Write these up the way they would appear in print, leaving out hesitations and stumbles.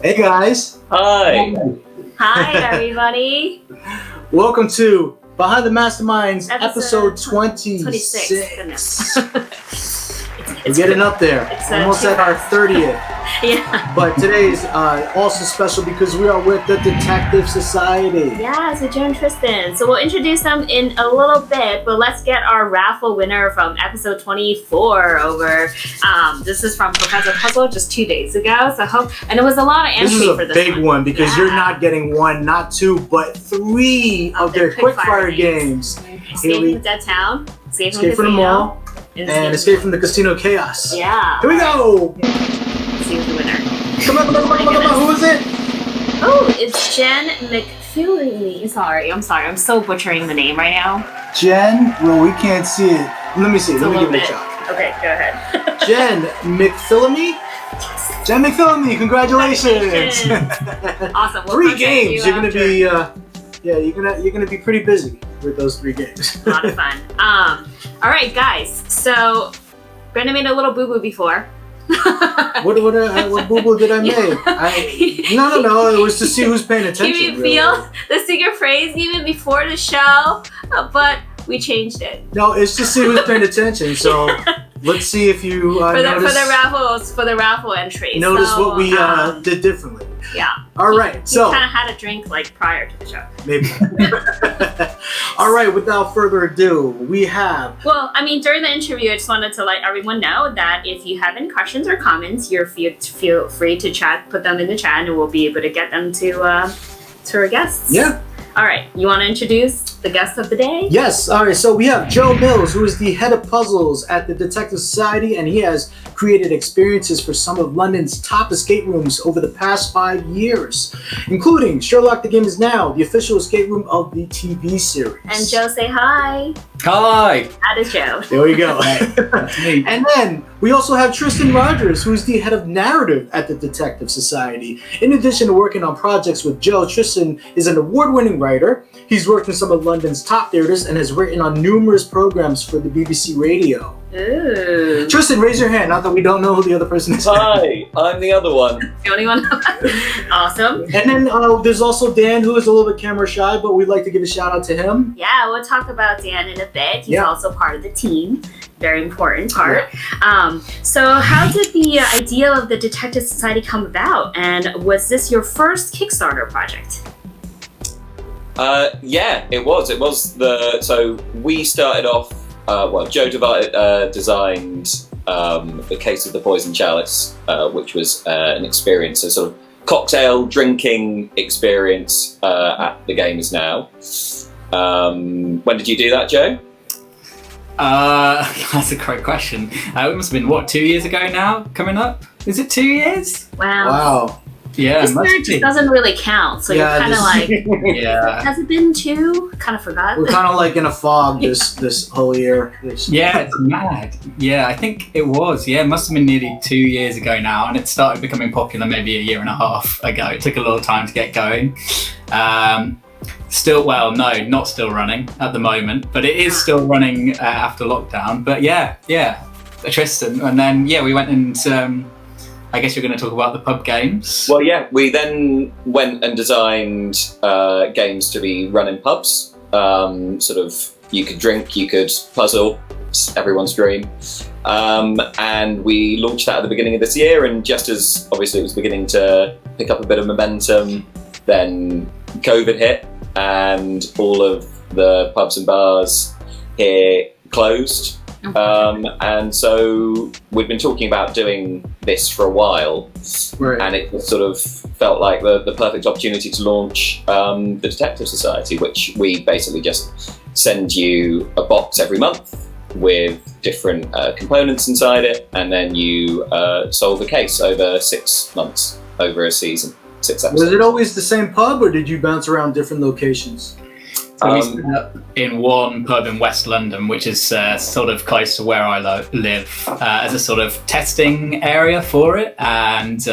Hey guys. Hi. Hi, everybody. Welcome to Behind the Masterminds, episode 26. 26. We're getting up there. Almost at our 30th. Yeah. But today's also special because we are with the Detective Society. Yeah, so Joe and Tristan. So we'll introduce them in a little bit, but let's get our raffle winner from episode 24 over. This is from Professor Puzzle just 2 days ago. So and it was a lot of entry for this This is a big one because you're not getting one, not two, but three of their quickfire games. Escape from Dead Town, Escape from the Mall, and Escape from the Casino Chaos. Yeah. Here we go. Let's see who's the winner. Come on. Who is it? Oh, it's Jen McFeely. Sorry, I'm so butchering the name right now. Jen, well, we can't see it. Let me see. Let me give it a shot. Okay, go ahead. Jen McPhillamy? Jen McPhillamy, congratulations! Awesome. We'll 3 games. You're gonna be you're gonna be pretty busy with those 3 games. A lot of fun. All right, guys. So Brenda made a little boo boo before. What boo boo did I make? No. It was to see who's paying attention. Can you feel the secret phrase even before the show? But we changed it. No, it's to see who's paying attention. So let's see if you for the raffle entry. Notice what we did differently. Yeah. All right. So kind of had a drink like prior to the show. Maybe. All right. Without further ado, we have. Well, I mean, during the interview, I just wanted to let everyone know that if you have any questions or comments, feel free to put them in the chat, and we'll be able to get them to our guests. Yeah. All right, you want to introduce the guest of the day? Yes. All right. So we have Joe Mills, who is the head of puzzles at the Detective Society, and he has created experiences for some of London's top escape rooms over the past 5 years, including Sherlock the Game Is Now, the official escape room of the TV series. And Joe, say hi. Hi. That is Joe. There we go. That's me. And then we also have Tristan Rogers, who is the head of narrative at the Detective Society. In addition to working on projects with Joe, Tristan is an award-winning writer. He's worked in some of London's top theaters and has written on numerous programs for the BBC Radio. Ooh. Tristan, raise your hand. Not that we don't know who the other person is. Hi, I'm the other one. The only one? Awesome. And then there's also Dan, who is a little bit camera shy, but we'd like to give a shout out to him. Yeah, we'll talk about Dan in a bit. He's also part of the team. Very important part. Yeah. So how did the idea of the Detective Society come about? And was this your first Kickstarter project? Yeah, it was. So we started off. Joe designed The Case of the Poison Chalice, which was an experience, a sort of cocktail drinking experience at The Game Is Now. When did you do that, Joe? That's a great question. It must have been 2 years ago now. Coming up, is it 2 years? Wow. Yeah, this year doesn't really count, so you're kind of like, yeah. Has it been 2? Kind of forgot. We're kind of like in a fog this whole year. Yeah, it's mad. Yeah, I think it was. Yeah, it must have been nearly 2 years ago now, and it started becoming popular maybe a year and a half ago. It took a little time to get going. Not still running at the moment, but it is still running after lockdown. But yeah, Tristan, and then we went and. I guess you're going to talk about the pub games. Well, yeah, we then went and designed games to be run in pubs. Sort of, you could drink, you could puzzle, it's everyone's dream. And we launched that at the beginning of this year, and just as obviously it was beginning to pick up a bit of momentum, then COVID hit, and all of the pubs and bars here closed. And so we'd been talking about doing this for a while, right. And it sort of felt like the perfect opportunity to launch the Detective Society, which we basically just send you a box every month with different components inside it, and then you solve a case over 6 months, over a season, 6 episodes. Was it always the same pub, or did you bounce around different locations? So we set up in one pub in West London, which is sort of close to where I live, as a sort of testing area for it. And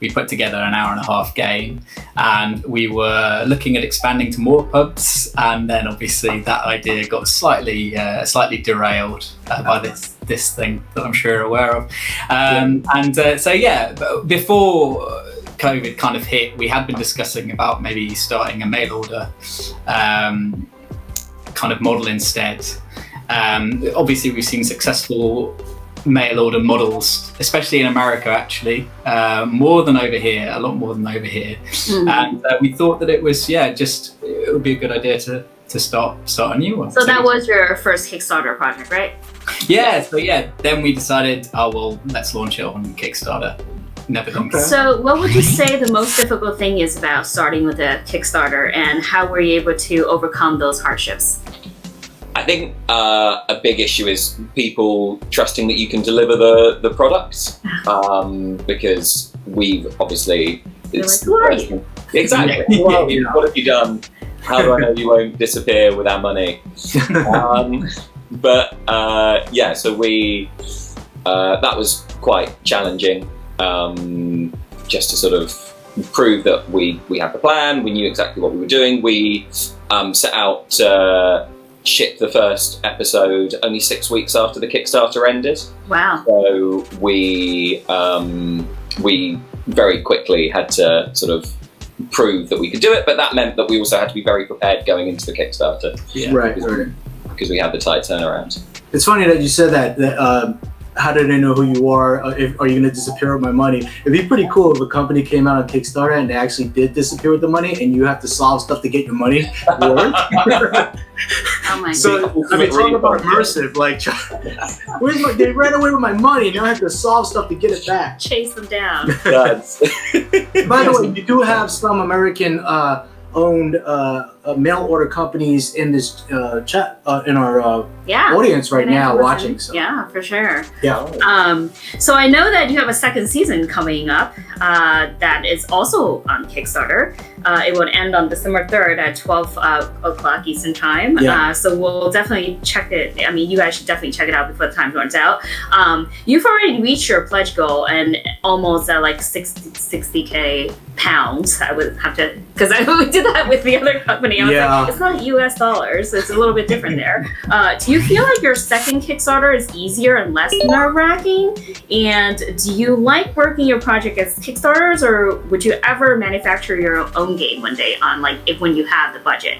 we put together an hour-and-a-half game. And we were looking at expanding to more pubs. And then obviously that idea got slightly derailed by this thing that I'm sure you're aware of. Before COVID kind of hit, we had been discussing about maybe starting a mail order kind of model instead. Obviously, we've seen successful mail order models, especially in America, actually, more than over here, a lot more than over here. And we thought that it was, it would be a good idea to start a new one. So that was your first Kickstarter project, right? Yeah, so then we decided, let's launch it on Kickstarter. Never done. So what would you say the most difficult thing is about starting with a Kickstarter, and how were you able to overcome those hardships? I think a big issue is people trusting that you can deliver the product, because we've obviously... Who are you? Exactly. Well, what have you done? How do I know you won't disappear with our money? So we... that was quite challenging, just to sort of prove that we had the plan, we knew exactly what we were doing. We set out to ship the first episode only 6 weeks after the Kickstarter ended. Wow. So we very quickly had to sort of prove that we could do it, but that meant that we also had to be very prepared going into the Kickstarter. Yeah. Right. Because we had the tight turnaround. It's funny that you said that how did I know who you are? Are you going to disappear with my money? It'd be pretty cool if a company came out on Kickstarter and they actually did disappear with the money, and you have to solve stuff to get your money. Oh my So, God. I mean, talk about immersive. Like, they ran away with my money, and now I have to solve stuff to get it back. Chase them down. That's By the way, you do have some American owned mail order companies in this chat in our Yeah. audience right Gonna have now to watching. listen. So. Yeah, for sure. Yeah. So I know that you have a second season coming up that is also on Kickstarter. It will end on December 3rd at 12 o'clock Eastern Time. Yeah. So we'll definitely check it. I mean, you guys should definitely check it out before the time runs out. You've already reached your pledge goal and almost at like 60K pounds. I would have to, because we did that with the other company. I was like, it's not US dollars. It's a little bit different there. Do you feel like your second Kickstarter is easier and less nerve-wracking? And do you like working your project as Kickstarters, or would you ever manufacture your own game one day on when you have the budget?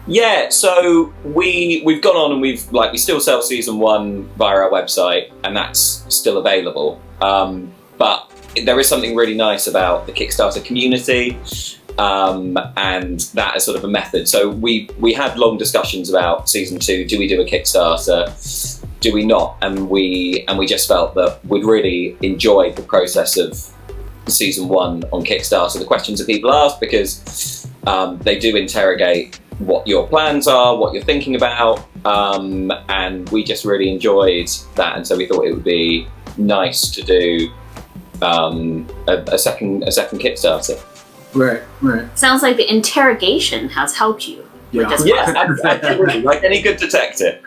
Yeah, so we've gone on and we still sell season 1 via our website, and that's still available. But there is something really nice about the Kickstarter community, and that is sort of a method. So we had long discussions about season 2. Do we do a Kickstarter? Do we not? And we just felt that we'd really enjoyed the process of season 1 on Kickstarter. The questions that people ask, because they do interrogate what your plans are, what you're thinking about, and we just really enjoyed that. And so we thought it would be nice to do a second Kickstarter. Right. Sounds like the interrogation has helped you. Yeah. Yes, absolutely. Like any good detective,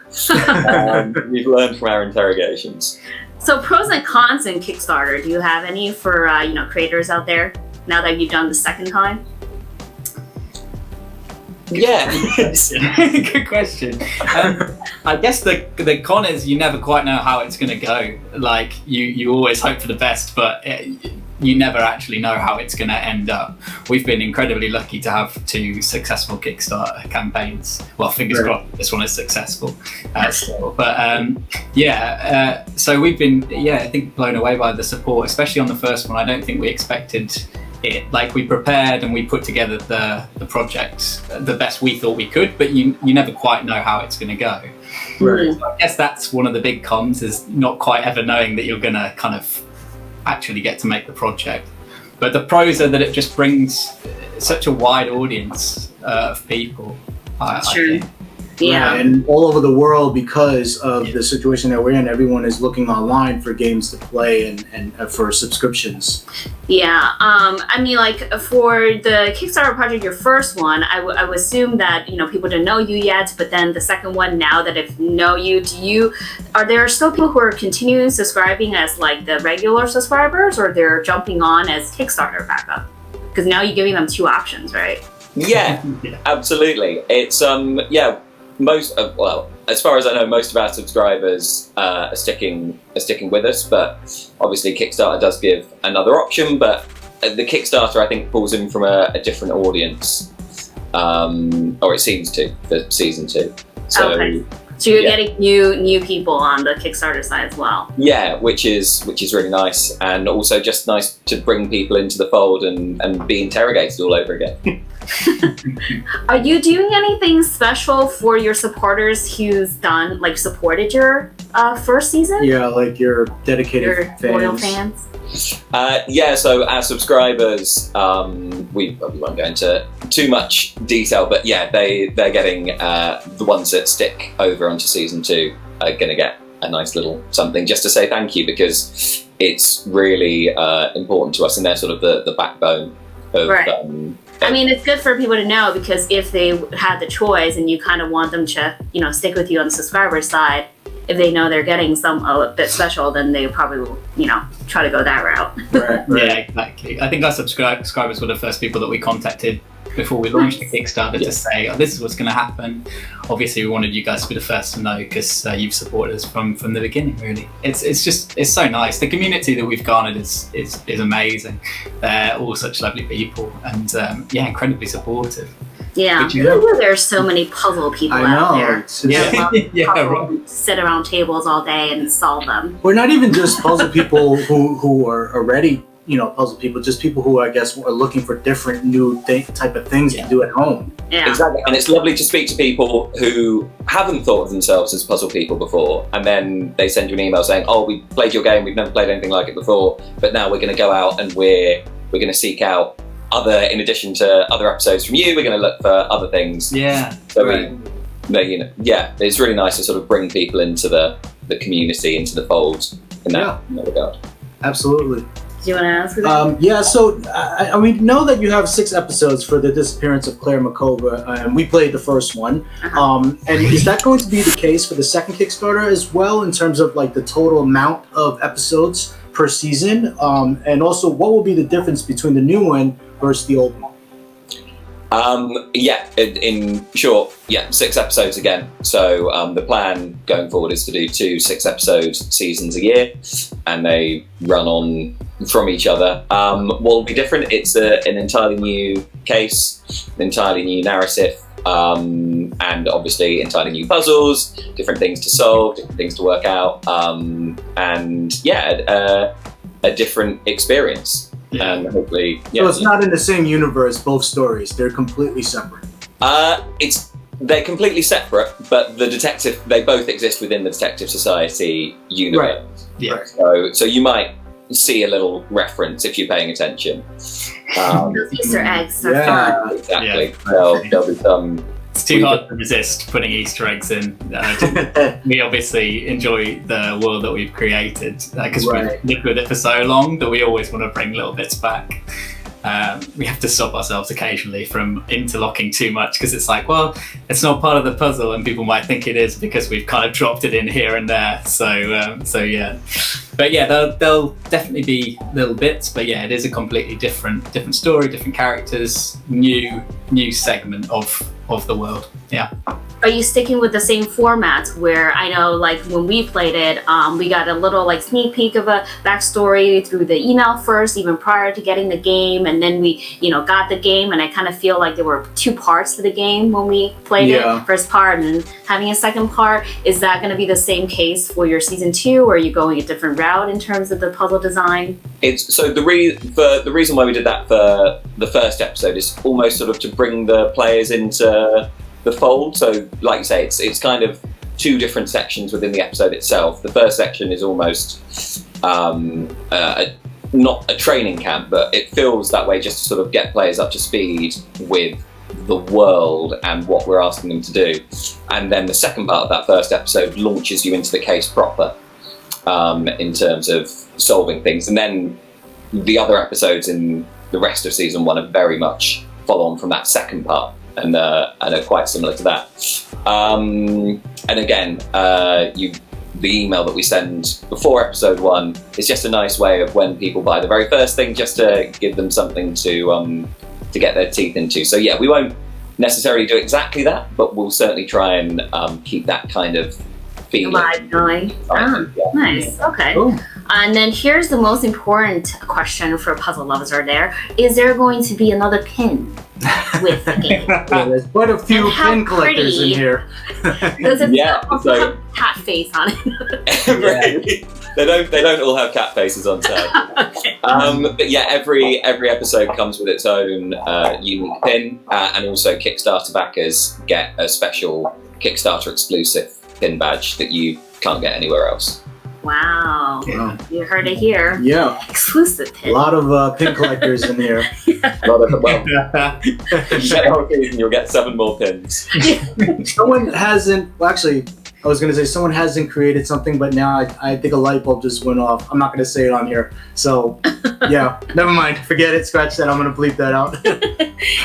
we've learned from our interrogations. So pros and cons in Kickstarter, do you have any for creators out there now that you've done the second time? Yeah. Good question. I guess the con is you never quite know how it's going to go. Like you always hope for the best, but you never actually know how it's going to end up. We've been incredibly lucky to have 2 successful Kickstarter campaigns. Well, fingers crossed this one is successful still. But so we've been, I think, blown away by the support, especially on the first one. I don't think we expected it. Like, we prepared and we put together the project the best we thought we could, but you never quite know how it's going to go. Right. So I guess that's one of the big cons, is not quite ever knowing that you're going to kind of actually get to make the project. But the pros are that it just brings such a wide audience of people. I think. Yeah. Right. And all over the world, because of the situation that we're in, everyone is looking online for games to play and for subscriptions. Yeah. I mean, like, for the Kickstarter project, your first one, I would assume that, people didn't know you yet, but then the second one, now that they know you, are there still people who are continuing subscribing as like the regular subscribers, or they're jumping on as Kickstarter backup? Because now you're giving them 2 options, right? Yeah, absolutely. It's most of, as far as I know, most of our subscribers are sticking with us, but obviously Kickstarter does give another option. But the Kickstarter, I think, pulls in from a different audience, or it seems to for season 2. So. Okay. So you're getting new people on the Kickstarter side as well. Yeah, which is really nice, and also just nice to bring people into the fold and be interrogated all over again. Are you doing anything special for your supporters who's supported your first season? Yeah, like your dedicated Your loyal fans? Yeah, so our subscribers, we won't go into too much detail, but yeah, they're getting the ones that stick over onto season 2 are going to get a nice little something just to say thank you, because it's really important to us, and they're sort of the backbone of. Right. I mean, it's good for people to know, because if they had the choice and you kind of want them to, stick with you on the subscriber side, if they know they're getting a bit special, then they probably will, try to go that route. Right. Yeah, exactly. I think our subscribers were the first people that we contacted before we launched the Kickstarter to say, this is what's going to happen. Obviously, we wanted you guys to be the first to know, because you've supported us from the beginning, really. It's so nice. The community that we've garnered is amazing. They're all such lovely people, and incredibly supportive. Yeah, there's so many puzzle people out there. Sit around tables all day and solve them. We're not even just puzzle people who are already, puzzle people, just people who I guess are looking for different new type of things to do at home. Yeah. Exactly, and it's lovely to speak to people who haven't thought of themselves as puzzle people before, and then they send you an email saying, "Oh, we played your game. We've never played anything like it before, but now we're going to go out and we're going to seek out in addition to other episodes from you, we're going to look for other things." Yeah. So it's really nice to sort of bring people into the community, into the fold in that regard. Do Absolutely. you want to ask? Yeah, so we know that you have 6 episodes for the disappearance of Claire Makova, and we played the first one. And is that going to be the case for the second Kickstarter as well, in terms of like the total amount of episodes per season? And also, what will be the difference between the new one versus the old one? In short, 6 episodes again. So the plan going forward is to do 2 6-episode seasons a year, and they run on from each other. What will be different? It's an entirely new case, an entirely new narrative, and obviously entirely new puzzles, different things to solve, different things to work out, and a different experience. Yeah. And hopefully, So it's not in the same universe, both stories. They're completely separate. They're completely separate, but they both exist within the Detective Society universe. Right. Yeah. Right. So you might see a little reference if you're paying attention. Those Easter eggs are fun. Exactly. Yeah. There'll be some. It's too hard to resist putting Easter eggs in. We obviously enjoy the world that we've created, because we've lived with it for so long that we always want to bring little bits back. We have to stop ourselves occasionally from interlocking too much, because it's like, well, it's not part of the puzzle, and people might think it is because we've kind of dropped it in here and there. So yeah. But yeah, there'll definitely be little bits, but yeah, it is a completely different story, different characters, new segment of the world. Yeah. Are you sticking with the same format, where I know when we played it, we got a little sneak peek of a backstory through the email first, even prior to getting the game, and then we got the game, and I kind of feel like there were 2 parts to the game when we played it, first part and having a second part. Is that going to be the same case for your season 2, or are you going a different route in terms of the puzzle design? The reason why we did that for the first episode is almost sort of to bring the players into the fold. So like you say, it's kind of 2 different sections within the episode itself. The first section is almost not a training camp, but it feels that way just to sort of get players up to speed with the world and what we're asking them to do. And then the second part of that first episode launches you into the case proper, in terms of solving things. And then the other episodes in the rest of season 1 are very much follow on from that second part, and are quite similar to that. And again, the email that we send before episode 1 is just a nice way of when people buy the very first thing, just to give them something to get their teeth into. So yeah, we won't necessarily do exactly that, but we'll certainly try and keep that kind of feeling Live going. Nice. Okay. Cool. And then here's the most important question for puzzle lovers are there. Is there going to be another pin with the game? Yeah, there's quite a few And how pin collectors pretty. in here. Does it Yeah, also so- have cat face on it? Really? They don't all have cat faces on set. Okay. But yeah, every episode comes with its own unique pin, and also Kickstarter backers get a special Kickstarter exclusive pin badge that you can't get anywhere else. Wow. Wow. You heard it here. Yeah, Exclusive a pin. lot of pin collectors in here. Well, you get the whole season, you'll get 7 more pins. Someone hasn't, well, actually, I was going to say someone hasn't created something, but now I think a light bulb just went off. I'm not going to say it on here. So, yeah, never mind. Forget it. Scratch that. I'm going to bleep that out.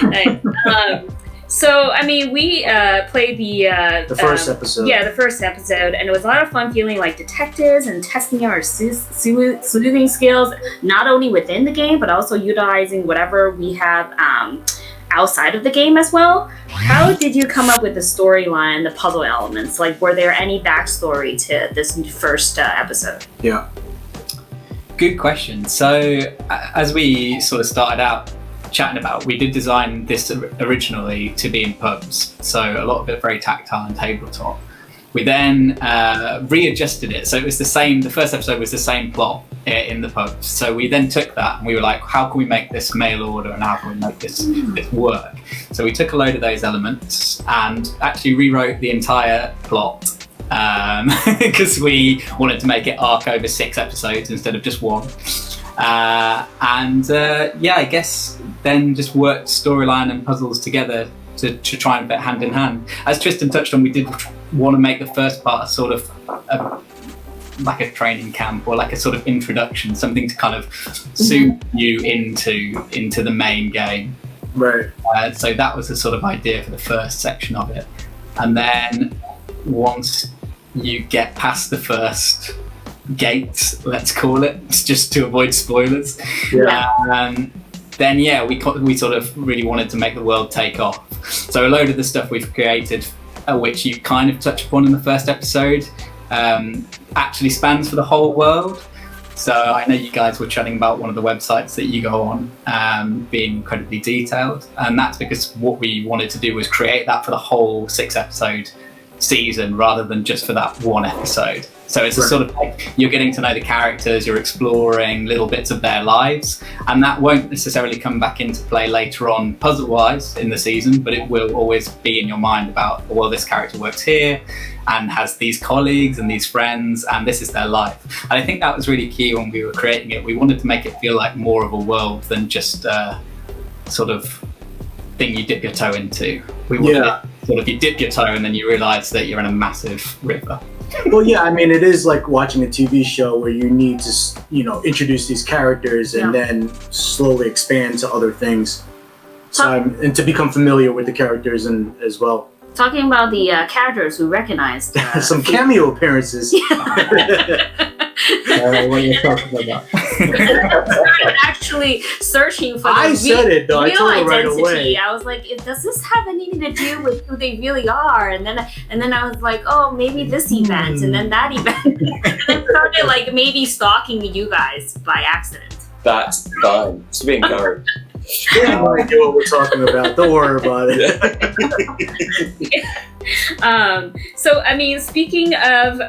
Nice. So, I mean, we played The first episode. Yeah, the first episode, and it was a lot of fun feeling like detectives and testing our sleuthing skills, not only within the game, but also utilizing whatever we have outside of the game as well. How did you come up with the storyline, the puzzle elements? Like, were there any backstory to this first episode? Yeah. Good question. So, as we sort of started out chatting about, we did design this originally to be in pubs, so a lot of it very tactile and tabletop. We then readjusted it, so it was the same. The first episode was the same plot in the pubs. So we then took that and we were like, how can we make this mail order and how can we make this work? So we took a load of those elements and actually rewrote the entire plot because we wanted to make it arc over 6 episodes instead of just 1. Yeah, I guess then just worked storyline and puzzles together to try and fit hand in hand. As Tristan touched on, we did want to make the first part sort of like a training camp or like a sort of introduction, something to kind of suit you into the main game. Right. So that was the sort of idea for the first section of it. And then once you get past the first gate, let's call it, just to avoid spoilers, then yeah, we sort of really wanted to make the world take off. So a load of the stuff we've created, which you kind of touch upon in the first episode, actually spans for the whole world. So I know you guys were chatting about one of the websites that you go on being incredibly detailed, and that's because what we wanted to do was create that for the whole 6-episode season rather than just for that one episode. So it's a sort of like you're getting to know the characters, you're exploring little bits of their lives, and that won't necessarily come back into play later on puzzle-wise in the season, but it will always be in your mind about, well, this character works here and has these colleagues and these friends and this is their life. And I think that was really key when we were creating it. We wanted to make it feel like more of a world than just a sort of thing you dip your toe into. We wanted it sort of, you dip your toe and then you realise that you're in a massive river. Well, yeah, I mean, it is like watching a TV show where you need to, introduce these characters and then slowly expand to other things. And to become familiar with the characters and as well. Talking about the characters who recognized some cameo appearances. What are you talking about? started actually searching for I said it though. I real told her right identity. away. I was like, does this have anything to do with who they really are? And then I was like, oh, maybe this event and then that event. And I started like maybe stalking you guys by accident. That's fine. It's to be encouraged. We have no idea what we're talking about. Don't worry about it. So I mean, speaking of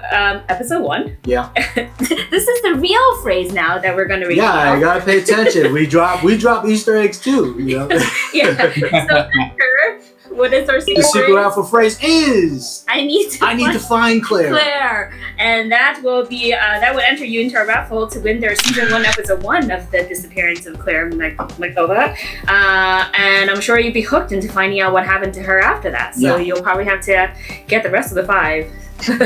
episode 1, Yeah. this is the real phrase now that we're going to read. Yeah, I gotta pay attention. We drop Easter eggs too. Yeah. So Edgar, what is our The secret alpha phrase is I need to find Claire. And that will be that will enter you into our raffle to win their season 1 episode 1 of the disappearance of Claire Makova. And I'm sure you'll be hooked into finding out what happened to her after that. So you'll probably have to get the rest of the 5.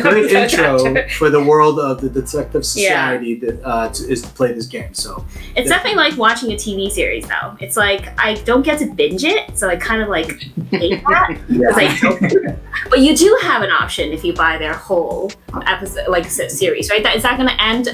Great intro for the world of the Detective Society is to play this game. So it's definitely like watching a TV series though. It's like I don't get to binge it, so I kind of like hate that. But you do have an option if you buy their whole episode, like series, right? Is that going to end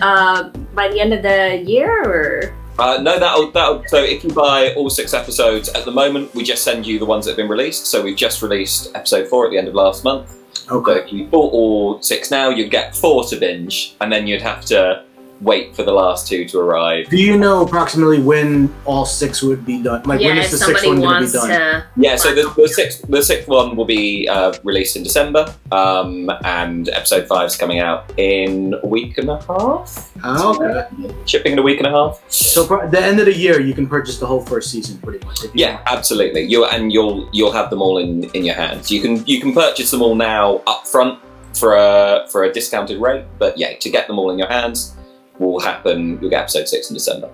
by the end of the year or? No, that'll. So if you buy all 6 episodes at the moment, we just send you the ones that have been released. So we've just released episode 4 at the end of last month. Okay. So if you bought all 6 now, you'd get 4 to binge, and then you'd have to wait for the last 2 to arrive. Do you know approximately when all 6 would be done? Like, when Yeah, is if the 6th somebody one going to wants be done? to. Yeah, so the sixth one will be released in December, and episode 5 is coming out in a week and a half. Oh, okay. Shipping in a week and a half. So at the end of the year, you can purchase the whole first season, pretty much. If you Yeah, want. absolutely. You'll have them all in your hands. You can purchase them all now up front for a discounted rate. But yeah, to get them all in your hands will happen. You'll get episode 6 in December.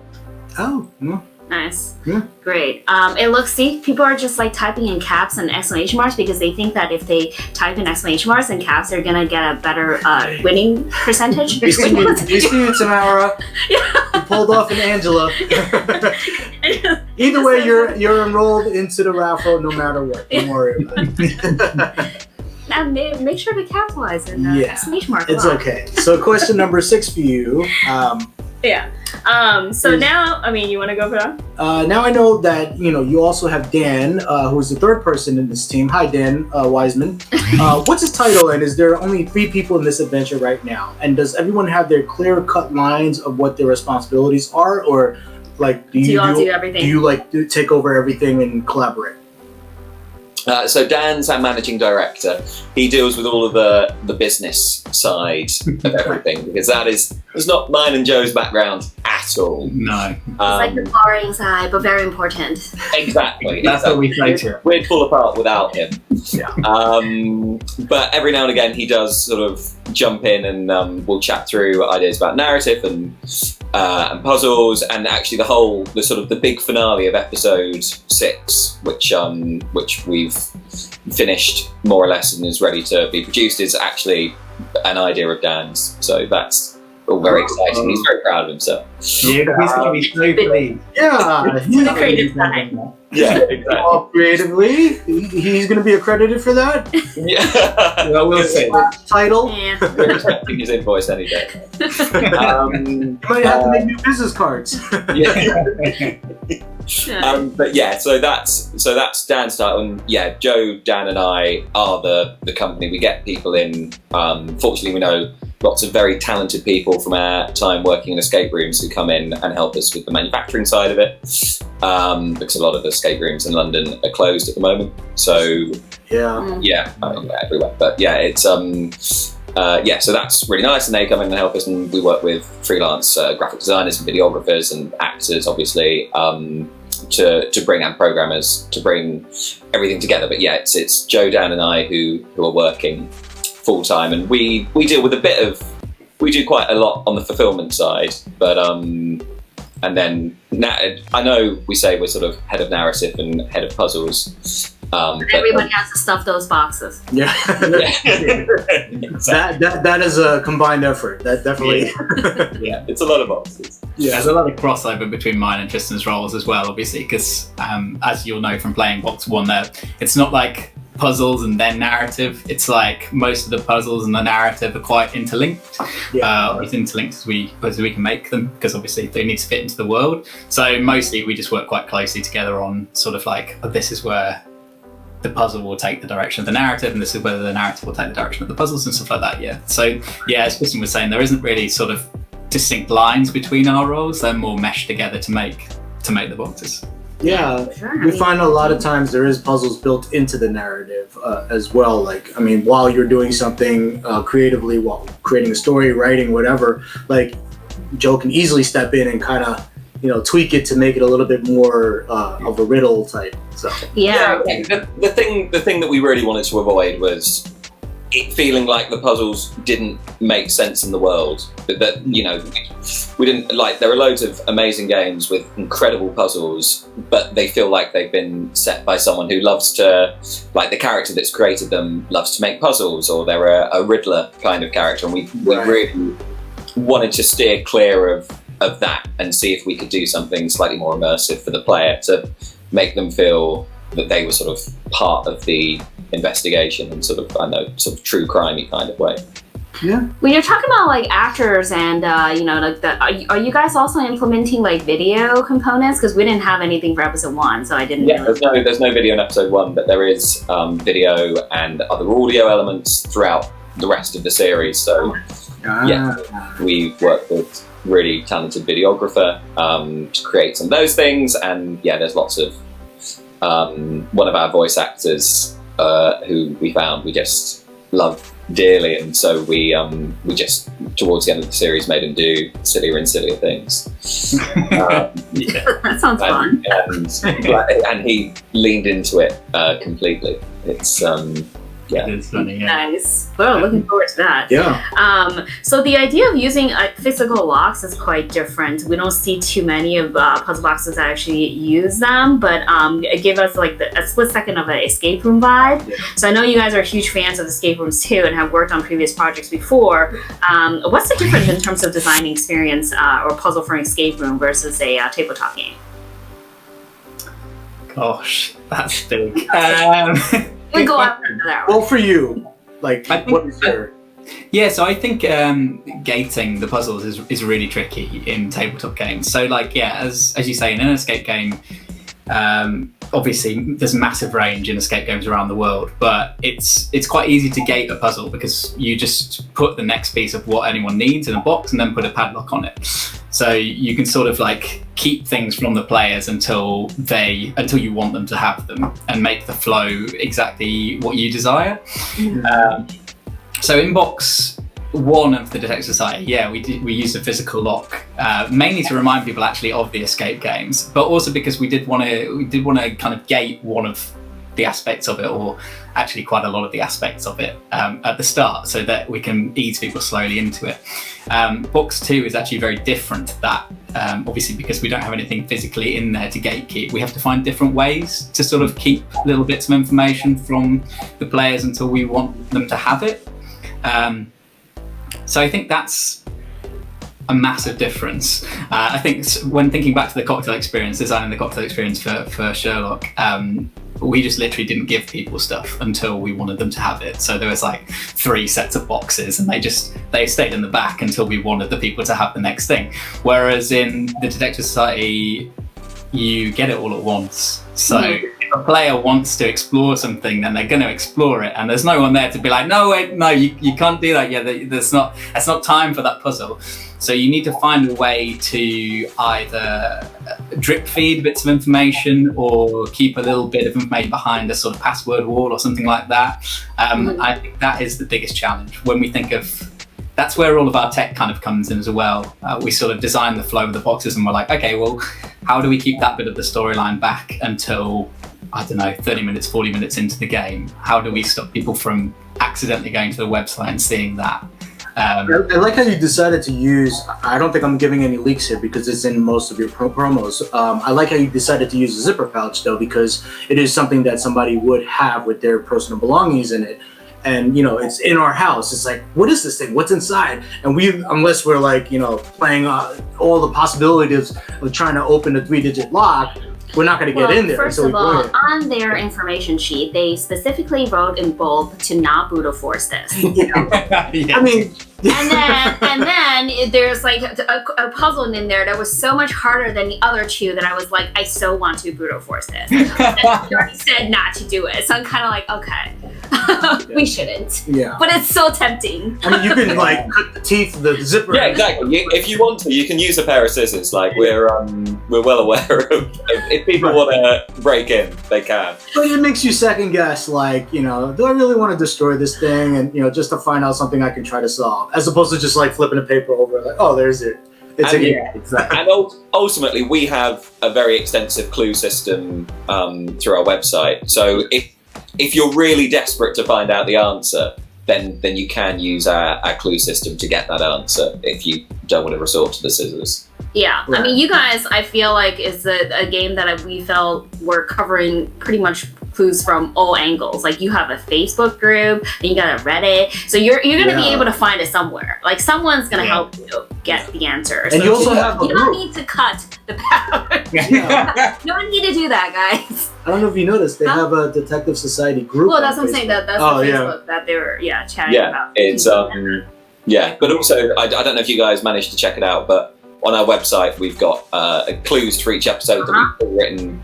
Oh, no. Nice. Yeah. Great. It looks, see, people are just like typing in caps and exclamation marks because they think that if they type in exclamation marks and caps, they're gonna get a better winning percentage. You see it, Tamara. You pulled off an Angela. Either way, you're enrolled into the raffle no matter what. Don't worry about it. Now make sure to capitalize in Yeah, exclamation mark. It's block. okay. So question number 6 for you. Yeah. So now, I mean, you want to go for that? Now I know that you also have Dan, who's the 3rd person in this team. Hi, Dan Wiseman. What's his title, and is there only 3 people in this adventure right now? And does everyone have their clear-cut lines of what their responsibilities are, or like do you all do everything? Do you like take over everything and collaborate? So Dan's our managing director. He deals with all of the business side of everything because that's not mine and Joe's background at all. No. It's like the boring side, but very important. Exactly. That's what we say to him. We'd fall apart without him. Yeah. But every now and again he does sort of jump in and we'll chat through ideas about narrative and puzzles, and actually the big finale of episode 6, which we've finished more or less and is ready to be produced, is actually an idea of Dan's. So that's all very exciting. He's very proud of himself. Yeah, he's going to be so pleased. Yeah, The creative side. Yeah, exactly. all creatively. He's going to be accredited for that Yeah. Well, we'll see. title. Yeah. We're expecting his invoice any day. You might have to make new business cards. Yeah. But yeah, so that's Dan's title, and yeah, Joe, Dan, and I are the company. We get people in. Fortunately, we know lots of very talented people from our time working in escape rooms who come in and help us with the manufacturing side of it. Because a lot of the escape rooms in London are closed at the moment. So Yeah. yeah, everywhere. But yeah, it's so that's really nice, and they come in and help us, and we work with freelance graphic designers and videographers and actors, obviously, to bring, and programmers to bring everything together. But yeah, it's Joe, Dan, and I who are working full time, and we deal with we do quite a lot on the fulfillment side, but and then I know we say we're sort of head of narrative and head of puzzles. But Everybody has to stuff those boxes. Yeah. that is a combined effort. That definitely. Yeah, it's a lot of boxes. There's a lot of crossover between mine and Tristan's roles as well, obviously, because as you'll know from playing Box 1 there, it's not like puzzles and then narrative. It's like most of the puzzles and the narrative are quite interlinked, or as interlinked as we can make them, because obviously they need to fit into the world. So mostly we just work quite closely together on sort of like, this is where the puzzle will take the direction of the narrative, and this is whether the narrative will take the direction of the puzzles and stuff like that. Yeah. So yeah, as Kristen was saying, there isn't really sort of distinct lines between our roles. They're more meshed together to make the boxes. Yeah, Sure. we find a lot of times there is puzzles built into the narrative as well. Like, I mean, while you're doing something creatively, while creating a story, writing, whatever, like Joe can easily step in and kind of, tweak it to make it a little bit more of a riddle type. So Yeah. The thing that we really wanted to avoid was it feeling like the puzzles didn't make sense in the world. That we didn't like. There are loads of amazing games with incredible puzzles, but they feel like they've been set by someone who loves to, like the character that's created them loves to make puzzles, or they're a Riddler kind of character, and we really wanted to steer clear of that and see if we could do something slightly more immersive for the player to make them feel that they were sort of part of the investigation in sort of true crimey kind of way. yeah, When you're talking about like actors and like are you guys also implementing like video components? Because we didn't have anything for episode 1, so I didn't. Yeah, there's no video in episode 1, but there is video and other audio elements throughout the rest of the series. So yeah, we work with really talented videographer to create some of those things. And yeah, there's lots of one of our voice actors who we found we just love dearly, and so we just towards the end of the series made him do sillier and sillier things. That sounds fun. And he leaned into it completely. It's It's funny, yeah. Nice. Well, looking forward to that. Yeah. So the idea of using physical locks is quite different. We don't see too many of puzzle boxes that actually use them, but it gave us like a split second of an escape room vibe. Yeah. So I know you guys are huge fans of escape rooms too, and have worked on previous projects before. What's the difference in terms of designing experience or puzzle for an escape room versus a tabletop game? Gosh, that's big. We go after that one. Well, for you, like, I think- what is your... Yeah, so I think gating the puzzles is really tricky in tabletop games. So like, yeah, as you say, in an escape game, obviously there's massive range in escape games around the world, but it's quite easy to gate a puzzle because you just put the next piece of what anyone needs in a box and then put a padlock on it. So you can sort of like keep things from the players until you want them to have them, and make the flow exactly what you desire. So in box 1 of the Detective Society, yeah, we used a physical lock, mainly to remind people actually of the escape games, but also because we did want to kind of gate one of the aspects of it, or actually quite a lot of the aspects of it at the start, so that we can ease people slowly into it. Box 2 is actually very different to that, obviously because we don't have anything physically in there to gatekeep. We have to find different ways to sort of keep little bits of information from the players until we want them to have it. So I think that's a massive difference. I think when thinking back to the cocktail experience, designing the cocktail experience for Sherlock, we just literally didn't give people stuff until we wanted them to have it. So there was like 3 sets of boxes, and they stayed in the back until we wanted the people to have the next thing. Whereas in the Detective Society, you get it all at once. So if a player wants to explore something, then they're going to explore it, and there's no one there to be like, no, wait, no, you can't do that. Yeah, that's not time for that puzzle. So you need to find a way to either drip feed bits of information or keep a little bit of information behind a sort of password wall or something like that. I think that is the biggest challenge when we think of. That's where all of our tech kind of comes in as well. We sort of design the flow of the boxes, and we're like, okay, well, how do we keep that bit of the storyline back until, I don't know, 30 minutes, 40 minutes into the game? How do we stop people from accidentally going to the website and seeing that? I like how you decided to use, I don't think I'm giving any leaks here because it's in most of your promos. I like how you decided to use a zipper pouch though, because it is something that somebody would have with their personal belongings in it. And, it's in our house. It's like, what is this thing? What's inside? And unless we're like, playing all the possibilities of trying to open a 3-digit lock, we're not going to get in there. First of all, on their information sheet, they specifically wrote in bold to not brute force this. Yeah. Yeah. I mean, and then there's like a puzzle in there that was so much harder than the other 2 that I was like, I so want to brute force this. And you already said not to do it, so I'm kind of like, okay, we shouldn't. Yeah. But it's so tempting. I mean, you can like cut the teeth of the zipper. Yeah, exactly. If you want to, you can use a pair of scissors. Like we're well aware of if people want to break in, they can. But it makes you second guess, like, do I really want to destroy this thing? And, just to find out something I can try to solve, as opposed to just like flipping a paper over, like, oh, there's it. It's exactly. And ultimately, we have a very extensive clue system through our website. So if you're really desperate to find out the answer, then you can use our clue system to get that answer if you don't want to resort to the scissors. Yeah, Right. I mean, you guys, I feel like is a game that we felt we're covering pretty much clues from all angles. Like you have a Facebook group and you got a Reddit, so you're gonna be able to find it somewhere. Like someone's gonna help you get the answer. And So you also have a you don't group. need to cut the power. Yeah. No one need to do that, guys. I don't know if you noticed, they Huh? have a Detective Society group. Well, that's on what I'm saying. Facebook. That's Oh, the yeah. Facebook that they were chatting Yeah, about. it's yeah. But also, I don't know if you guys managed to check it out, but on our website we've got clues for each episode that we've written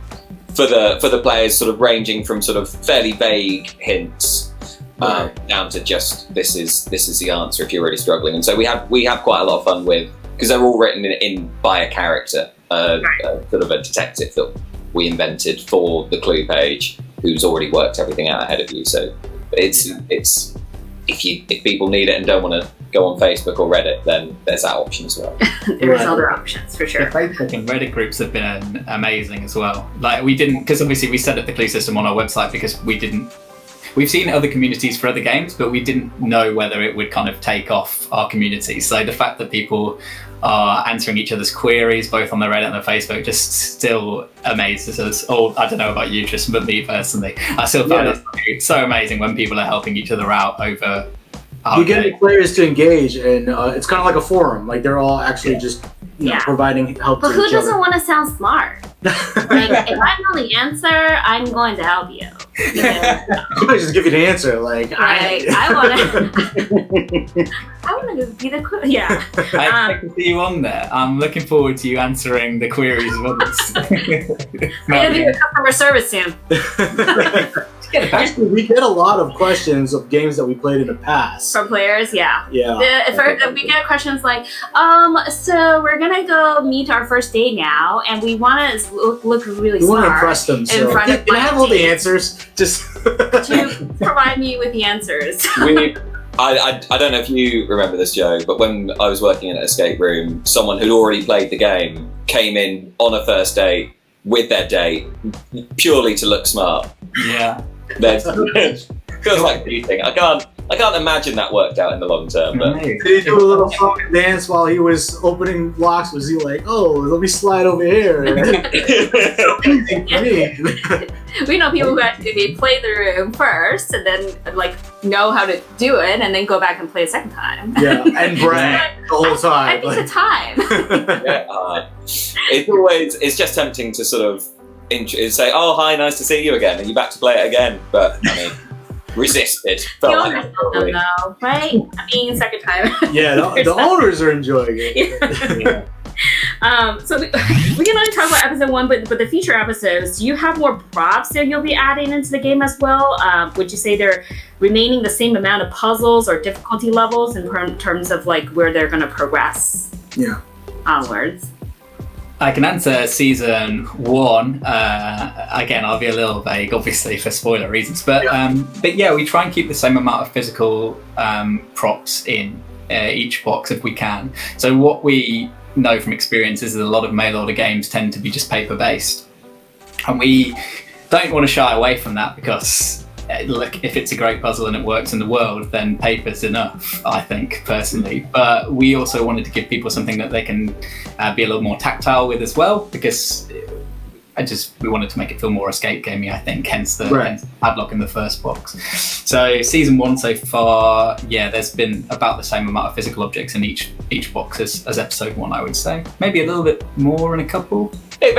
for the players, sort of ranging from sort of fairly vague hints down to just this is the answer if you're really struggling. And so we have quite a lot of fun with because they're all written in by a character, sort of a detective that we invented for the clue page, who's already worked everything out ahead of you. So it's if people need it and don't want to go on Facebook or Reddit, then there's that option as well. There's other options for sure. The Facebook and Reddit groups have been amazing as well. Like we didn't, because obviously we set up the clue system on our website because we've seen other communities for other games, but we didn't know whether it would kind of take off our community. So the fact that people are answering each other's queries, both on the Reddit and the Facebook, just still amazes us. Or I don't know about you, Tristan, but me personally, I still find it so amazing when people are helping each other out over. You get the players to engage, and it's kind of like a forum. Like they're all actually just providing help. But to who each doesn't other. want to sound smart? Like, if I know the answer, I'm going to help you. I just give you the answer. Like I want to be the yeah. I expect to see you on there. I'm looking forward to you answering the queries of others. I'm gonna be the customer service soon. Actually, we get a lot of questions of games that we played in the past. From players, yeah. Yeah. We get questions like, so we're gonna go meet our first date now, and we want to look really We want smart. to impress them. So in front of can I my have all the date. answers? Just To provide me with the answers. I don't know if you remember this, Joe, but when I was working in an escape room, someone who'd already played the game came in on a first date with their date purely to look smart. Yeah. Feels like cheating. I can't imagine that worked out in the long term. But did he do a little song and dance while he was opening locks? Was he like, oh, let me slide over here? We know people who actually play the room first and then like know how to do it and then go back and play a second time. Yeah, and brag the whole I time. think the time. it's just tempting to sort of say, oh, hi, nice to see you again, and you're back to play it again. But I mean, resisted. You understand them though, right? I mean, second time. Yeah, the owners are enjoying it. Yeah. So we can only talk about episode 1, but the future episodes, do you have more props that you'll be adding into the game as well? Would you say they're remaining the same amount of puzzles or difficulty levels in terms of like where they're going to progress? Yeah. Onwards. I can answer season 1. Again, I'll be a little vague, obviously, for spoiler reasons. But yeah, we try and keep the same amount of physical props in each box if we can. So what we know from experience is that a lot of mail order games tend to be just paper based, and we don't want to shy away from that because look, if it's a great puzzle and it works in the world, then paper's enough, I think, personally. But we also wanted to give people something that they can be a little more tactile with as well, because we wanted to make it feel more escape gamey, I think, hence the padlock in the first box. So season 1 so far, yeah, there's been about the same amount of physical objects in each box as episode 1, I would say. Maybe a little bit more in a couple. It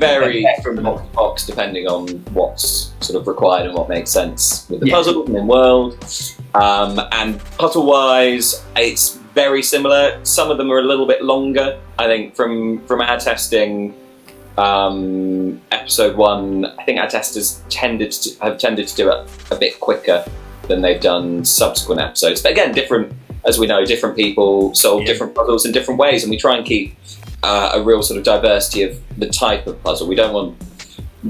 varies from box to box depending on what's sort of required and what makes sense with the puzzle and in world. And puzzle-wise, it's very similar. Some of them are a little bit longer. I think from our testing, episode 1, I think our testers have tended to do it a bit quicker than they've done subsequent episodes. But again, as we know, different people solve different puzzles in different ways, and we try and keep a real sort of diversity of the type of puzzle. We don't want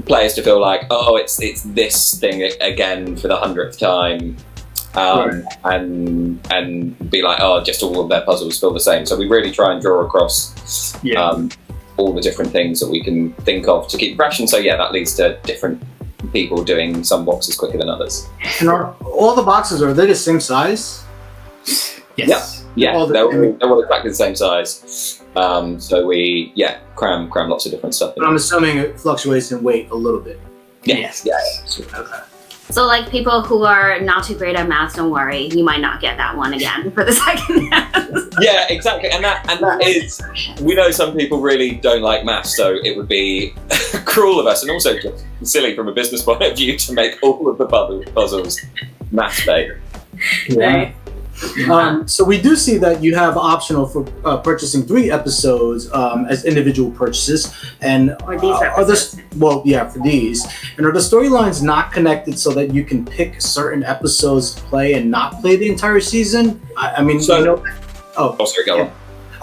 players to feel like, oh, it's this thing again for the 100th time, and be like, oh, just all of their puzzles feel the same. So we really try and draw across all the different things that we can think of to keep fresh. And so that leads to different people doing some boxes quicker than others. And are all the boxes, are they the same size? Yes. Yeah, they're all exactly the same size. So we cram lots of different stuff in. But I'm assuming it fluctuates in weight a little bit. Yes. Okay. So like people who are not too great at math, don't worry, you might not get that one again for the second half. Yeah, exactly. And that is, we know some people really don't like maths, so it would be cruel of us and also just silly from a business point of view to make all of the puzzles math-based. Right. So we do see that you have optional for purchasing 3 episodes as individual purchases, and Or these episodes. for these. And are the storylines not connected so that you can pick certain episodes to play and not play the entire season? I mean, So- you know. Oh, sorry, go on.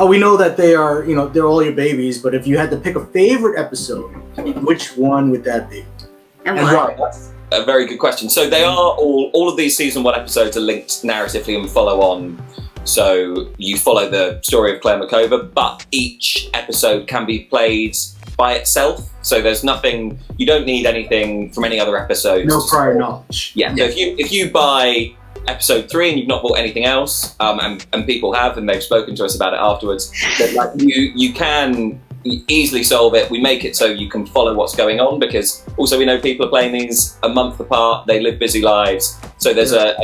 we know that they are, they're all your babies, but if you had to pick a favorite episode, which one would that be? And And why? why? That's a very good question. So they are all of these season 1 episodes are linked narratively and follow on. So you follow the story of Claire Makova, but each episode can be played by itself. So there's nothing, you don't need anything from any other episodes. No prior knowledge. Yeah. So if you buy episode 3 and you've not bought anything else, and people have, and they've spoken to us about it afterwards, that like you can easily solve it. We make it so you can follow what's going on, because also we know people are playing these a month apart, they live busy lives, so there's a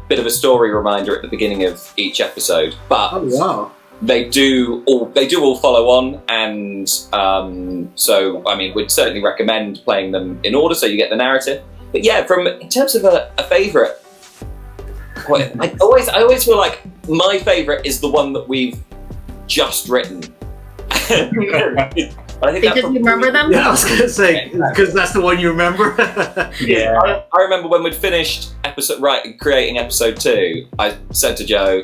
bit of a story reminder at the beginning of each episode. But Oh wow. they do all follow on, and so I mean we'd certainly recommend playing them in order so you get the narrative. But yeah, in terms of a favourite, I always feel like my favourite is the one that we've just written. But I think Because you remember them? Yeah, I was gonna say because that's the one you remember. Yeah. I remember when we'd finished creating episode 2, I said to Joe,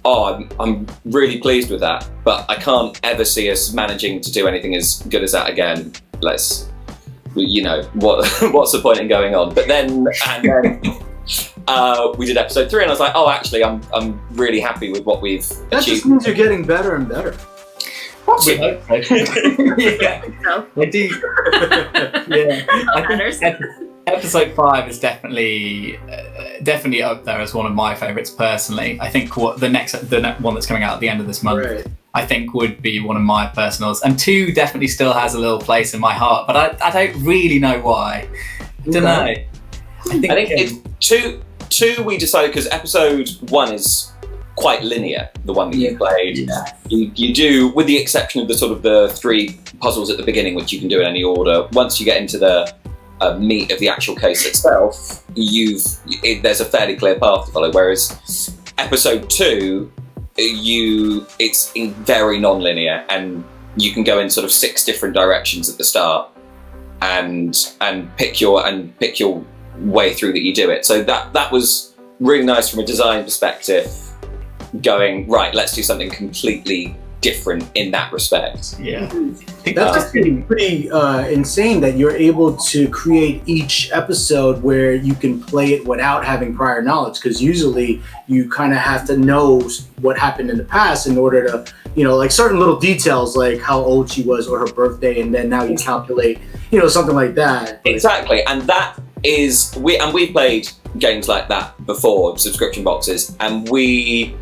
"Oh, I'm really pleased with that, but I can't ever see us managing to do anything as good as that again. What's the point in going on?" But then we did episode 3, and I was like, "Oh, actually, I'm really happy with what we've That achieved." just means you're getting better and better. We hope so. Yeah, So, I do. Yeah, I matters. think episode 5 is definitely up there as one of my favourites personally. I think the one that's coming out at the end of this month, Right. I think would be one of my personals. And 2 definitely still has a little place in my heart, but I don't really know why. I don't know. I think it's 2 we decided, because episode 1 is quite linear, the one that you played. Yeah. You do, with the exception of the 3 puzzles at the beginning, which you can do in any order. Once you get into the meat of the actual case itself, there's a fairly clear path to follow. Whereas episode 2, it's very non-linear, and you can go in sort of 6 different directions at the start, and pick your way through that you do it. So that was really nice from a design perspective. Going right, let's do something completely different in that respect. Yeah. I think That's just pretty insane that you're able to create each episode where you can play it without having prior knowledge, because usually you kind of have to know what happened in the past in order to, like certain little details like how old she was or her birthday, and then now you calculate, something like that. Exactly, and that is we've played games like that before, subscription boxes, and we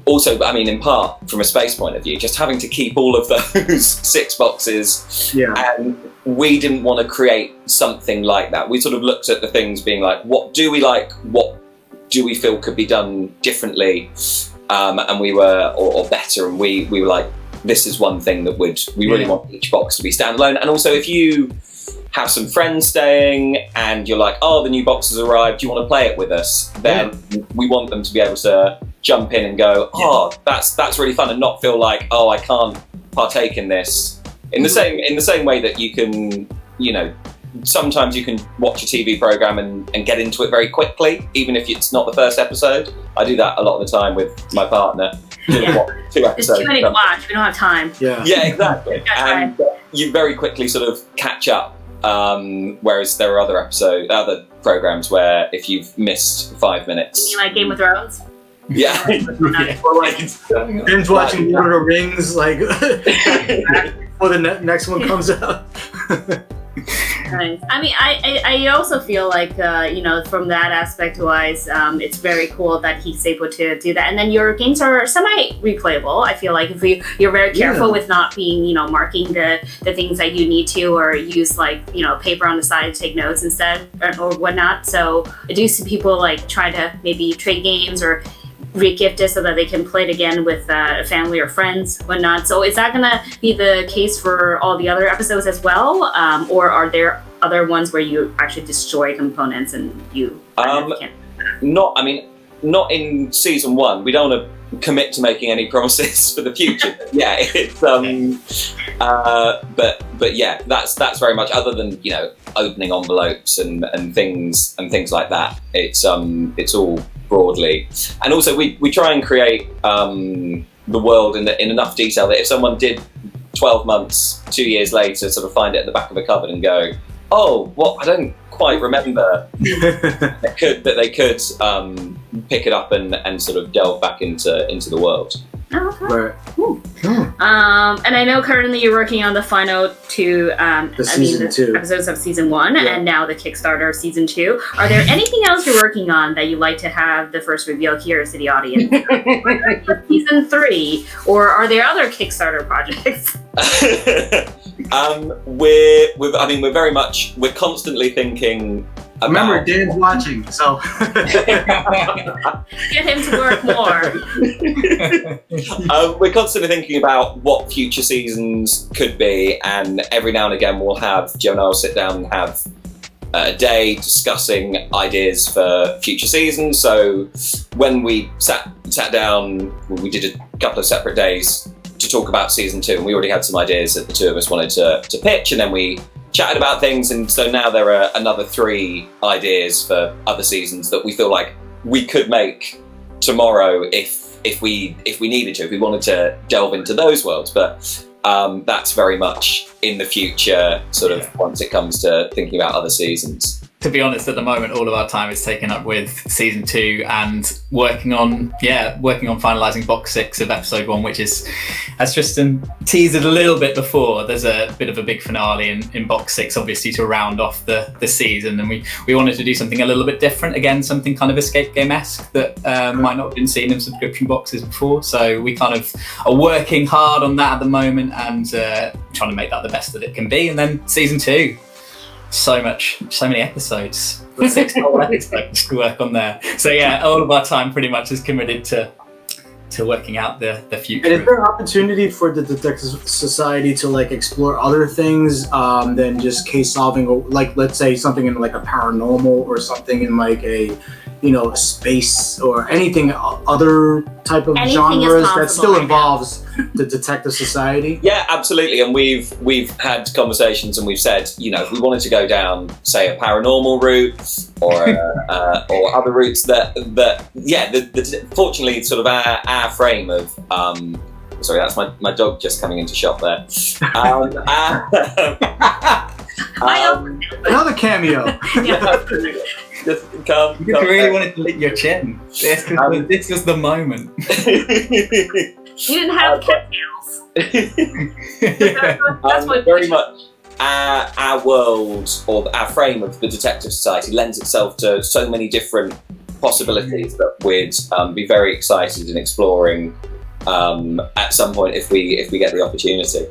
also, I mean, in part from a space point of view, just having to keep all of those 6 boxes, and we didn't want to create something like that. We sort of looked at the things being like, what do we like? What do we feel could be done differently? And we were, or better, and we were like, this is one thing that we really want each box to be standalone. And also, if you have some friends staying and you're like, oh, the new box has arrived, do you want to play it with us? Then we want them to be able to jump in and go, oh, that's really fun, and not feel like, oh, I can't partake in this. In the same way that you can, sometimes you can watch a TV program and get into it very quickly, even if it's not the first episode. I do that a lot of the time with my partner. Yeah. 2 episodes. There's too many to watch. We don't have time. Yeah, exactly. And you very quickly sort of catch up. Whereas there are other programs where if you've missed 5 minutes, You like Game of Thrones? yeah, Or like binge watching Lord of the Rings, like before the next one comes out. Nice. I mean, I also feel like, from that aspect wise, it's very cool that he's able to do that. And then your games are semi-replayable. I feel like if you're very careful with not being, marking the things that you need to, or use paper on the side to take notes instead or whatnot. So I do see people try to maybe trade games or re-gift it so that they can play it again with family or friends, whatnot. So is that gonna be the case for all the other episodes as well, or are there other ones where you actually destroy components and you can't? Not in season 1. We don't want to commit to making any promises for the future. Yeah, it's but yeah, that's very much, other than opening envelopes and things like that. It's all broadly, and also we try and create the world in enough detail that if someone did 12 months, 2 years later, sort of find it at the back of a cupboard and go, oh, what, I don't quite remember, that they could pick it up and sort of delve back into the world. Oh, okay. Right. And I know currently you're working on the final two season 2 episodes of season 1 Yeah. and now the Kickstarter of season 2. Are there anything else you're working on that you'd like to have the first reveal here to the audience? Season 3, or are there other Kickstarter projects? We're constantly thinking about... Remember, Dan's watching, so... Get him to work more. We're constantly thinking about what future seasons could be, and every now and again Joe and I will sit down and have a day discussing ideas for future seasons. So when we sat down, we did a couple of separate days to talk about season 2, and we already had some ideas that the two of us wanted to pitch, and then we chatted about things, and so now there are another 3 ideas for other seasons that we feel like we could make tomorrow if we needed to, if we wanted to delve into those worlds. But that's very much in the future, sort of, once it comes to thinking about other seasons. To be honest, at the moment, all of our time is taken up with season 2 and working on finalising box 6 of episode 1, which is, as Tristan teased a little bit before, there's a bit of a big finale in box 6, obviously, to round off the season, and we wanted to do something a little bit different, again, something kind of escape game-esque that might not have been seen in subscription boxes before. So we kind of are working hard on that at the moment and trying to make that the best that it can be. And then season 2. So many episodes, 6 whole episodes to work on there. So yeah, all of our time pretty much is committed to working out the future. And is there an opportunity for the Detective Society to like explore other things than just case solving, or like, let's say, something in like a paranormal, or something in like a, space, or anything other type of Anything genres is that still possible right now. involves the Detective Society? Yeah, absolutely. And we've had conversations, and we've said, if we wanted to go down, say, a paranormal route or other routes fortunately, sort of our frame of sorry, that's my dog just coming into shot there. Another cameo. Just come. You really wanted to lick your chin. This was the moment. You didn't have cattails. That's what very much our world, or our frame of the Detective Society, lends itself to so many different possibilities that we'd be very excited in exploring at some point if we get the opportunity.